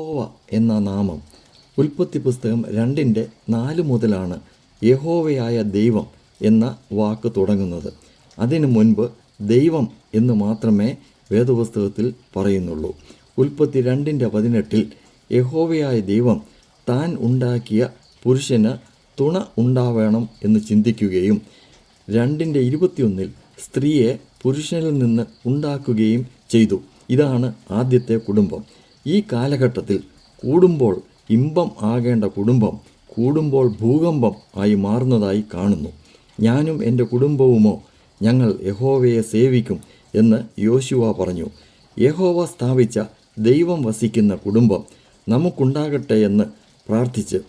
യഹോവ എന്ന നാമം ഉൽപ്പത്തി പുസ്തകം 2:4 മുതലാണ് യഹോവയായ ദൈവം എന്ന വാക്ക് തുടങ്ങുന്നത്. അതിനു മുൻപ് ദൈവം എന്ന് മാത്രമേ വേദപുസ്തകത്തിൽ പറയുന്നുള്ളൂ. ഉൽപ്പത്തി 2:18 യഹോവയായ ദൈവം താൻ ഉണ്ടാക്കിയ പുരുഷന് തുണ ഉണ്ടാവേണം എന്ന് ചിന്തിക്കുകയും 2:21 സ്ത്രീയെ പുരുഷനിൽ നിന്ന് ഉണ്ടാക്കുകയും ചെയ്തു. ഇതാണ് ആദ്യത്തെ കുടുംബം. ഈ കാലഘട്ടത്തിൽ കൂടുമ്പോൾ ഇമ്പം ആകേണ്ട കുടുംബം കൂടുമ്പോൾ ഭൂകമ്പം ആയി മാറുന്നതായി കാണുന്നു. ഞാനും എൻ്റെ കുടുംബവുമോ ഞങ്ങൾ യഹോവയെ സേവിക്കും എന്ന് യോശുവ പറഞ്ഞു. യഹോവ സ്ഥാപിച്ച ദൈവം വസിക്കുന്ന കുടുംബം നമുക്കുണ്ടാകട്ടെ എന്ന് പ്രാർത്ഥിച്ച്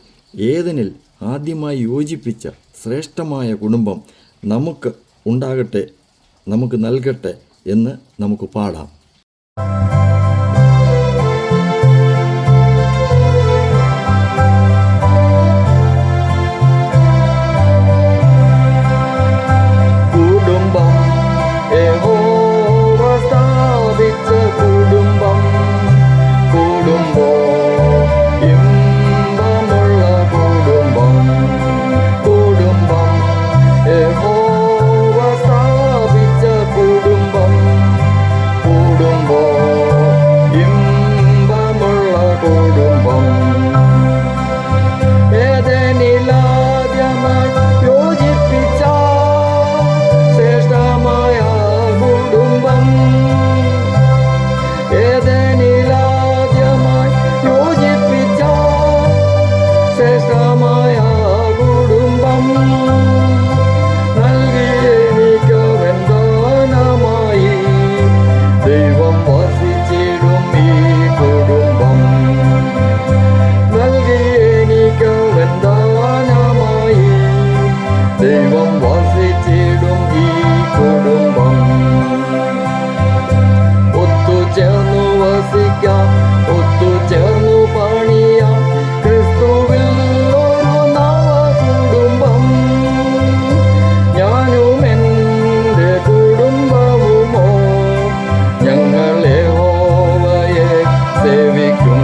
ഏദനിൽ ആദ്യമായി യോജിപ്പിച്ച ശ്രേഷ്ഠമായ കുടുംബം നമുക്ക് ഉണ്ടാകട്ടെ, നമുക്ക് നൽകട്ടെ എന്ന് നമുക്ക് പാടാം. ഞങ്ങൾ യഹോവയെ സേവിക്കും.